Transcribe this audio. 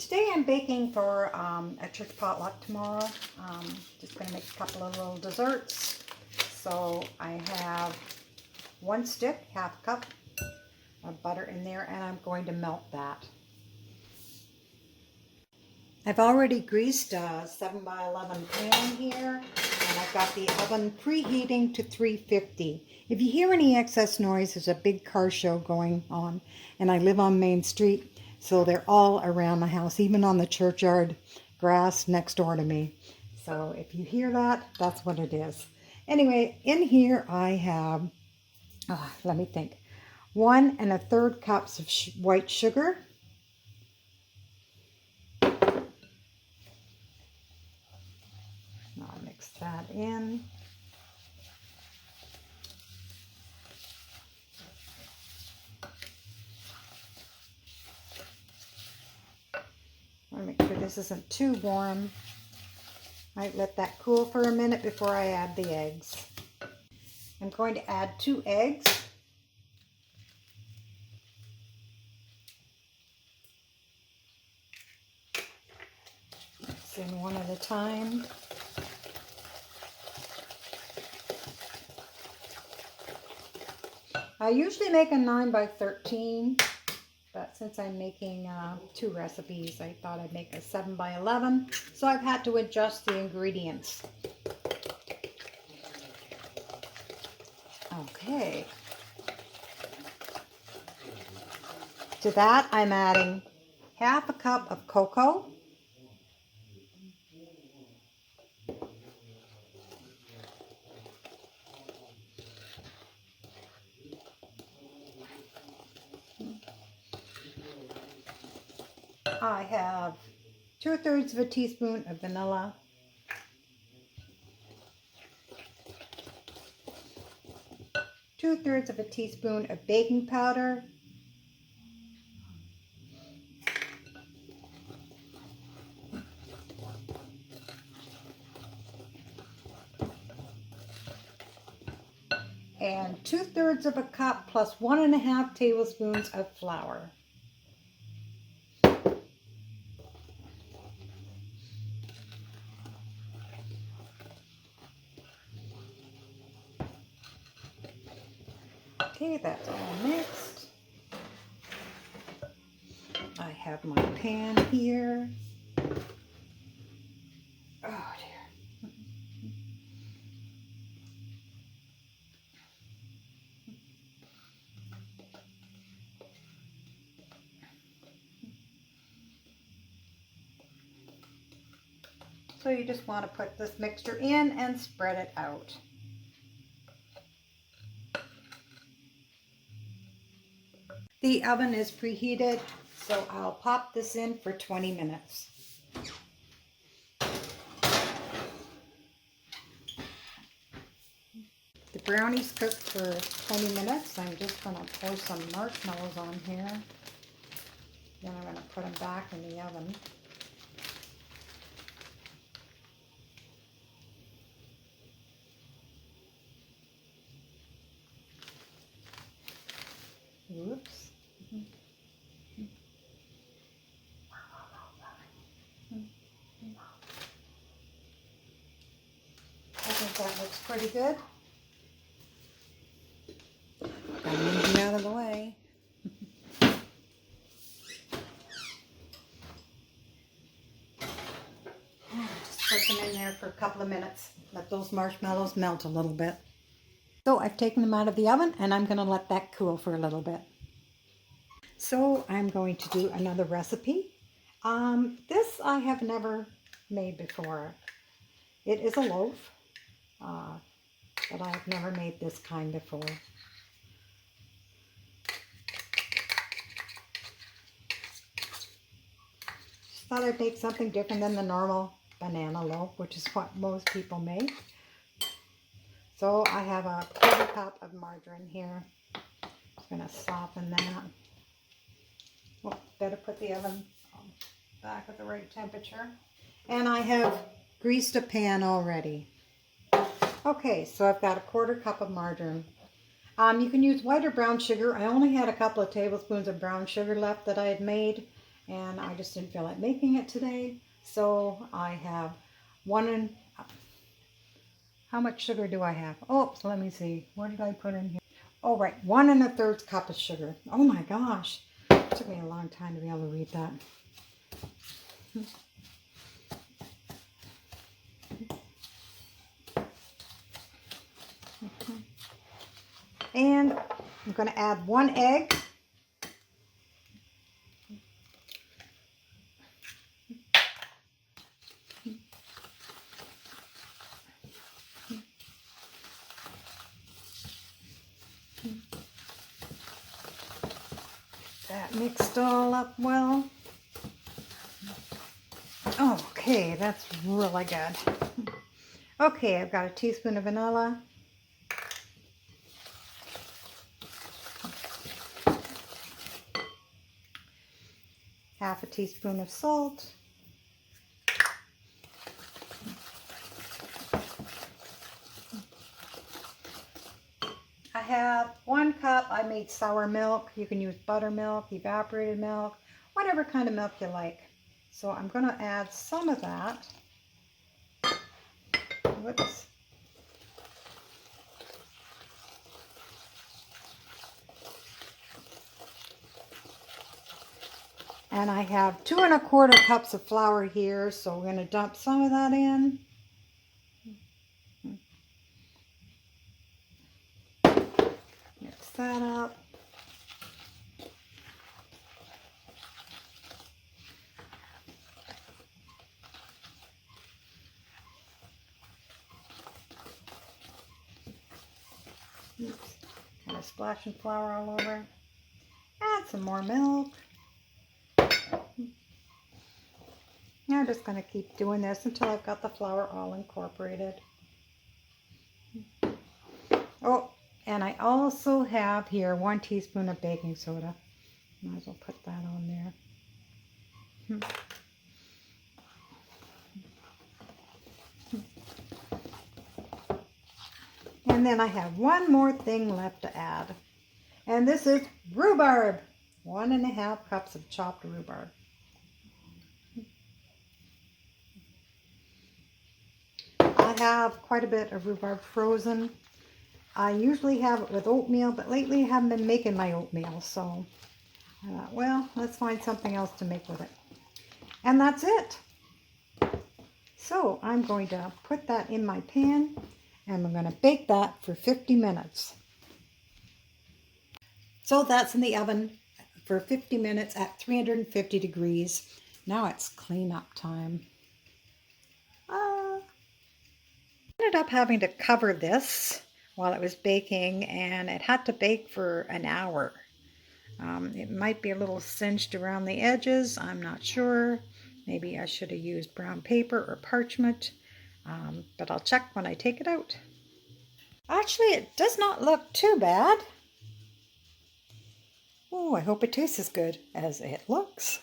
Today I'm baking for a church potluck tomorrow. Just going to make a couple of little desserts. So I have one stick, half a cup of butter in there, and I'm going to melt that. I've already greased a 7x11 pan here, and I've got the oven preheating to 350. If you hear any excess noise, there's a big car show going on, and I live on Main Street, so they're all around the house, even on the churchyard grass next door to me. So if you hear that, that's what it is. Anyway, in here I have, let me think, 1 1/3 cups of white sugar. I'll mix that in. I want to make sure this isn't too warm. Might let that cool for a minute before I add the eggs. I'm going to add 2 eggs. Mix in one at a time. I usually make a 9x13, but since I'm making 2 recipes, I thought I'd make a 7x11, so I've had to adjust the ingredients. Okay. To that, I'm adding half a cup of cocoa. I have 2/3 of a teaspoon of vanilla. Two-thirds of a teaspoon of baking powder. And 2/3 of a cup plus 1 1/2 tablespoons of flour. Okay, that's all mixed. I have my pan here. Oh dear. So you just want to put this mixture in and spread it out. The oven is preheated, so I'll pop this in for 20 minutes. The brownies cooked for 20 minutes. I'm just going to pour some marshmallows on here. Then I'm going to put them back in the oven. Whoops. I think that looks pretty good. Gotta move it out of the way. Just put them in there for a couple of minutes. Let those marshmallows melt a little bit. So I've taken them out of the oven and I'm going to let that cool for a little bit. So I'm going to do another recipe. This I have never made before. It is a loaf, but I have never made this kind before. Just thought I'd make something different than the normal banana loaf, which is what most people make. So I have a 1/4 cup of margarine here. Just going to soften that. Well, better put the oven back at the right temperature. And I have greased a pan already. Okay, so I've got a 1/4 cup of margarine. You can use white or brown sugar. I only had a couple of tablespoons of brown sugar left that I had made. and I just didn't feel like making it today. So I have how much sugar do I have? Oh, so let me see. What did I put in here? Oh, right, 1 1/3 cup of sugar. Oh my gosh, it took me a long time to be able to read that. And I'm going to add 1 egg. That mixed all up well. Okay, that's really good. Okay, I've got a teaspoon of vanilla. Half a teaspoon of salt. I have 1 cup. I made sour milk. You can use buttermilk, evaporated milk, whatever kind of milk you like. So I'm going to add some of that. Whoops. And I have 2 1/4 cups of flour here, so we're going to dump some of that in. Mix that up. Kind of splashing flour all over. Add some more milk. I'm just going to keep doing this until I've got the flour all incorporated. Oh, and I also have here 1 teaspoon of baking soda. Might as well put that on there. And then I have 1 more thing left to add. And this is rhubarb. 1 1/2 cups of chopped rhubarb. I have quite a bit of rhubarb frozen. I usually have it with oatmeal, but lately I haven't been making my oatmeal, so I thought, well, let's find something else to make with it. And that's it. So I'm going to put that in my pan, and I'm going to bake that for 50 minutes. So that's in the oven for 50 minutes at 350 degrees. Now it's cleanup time. Ended up having to cover this while it was baking, and it had to bake for an hour. It might be a little singed around the edges. I'm not sure. Maybe I should have used brown paper or parchment, but I'll check when I take it out. Actually, it does not look too bad. Oh, I hope it tastes as good as it looks.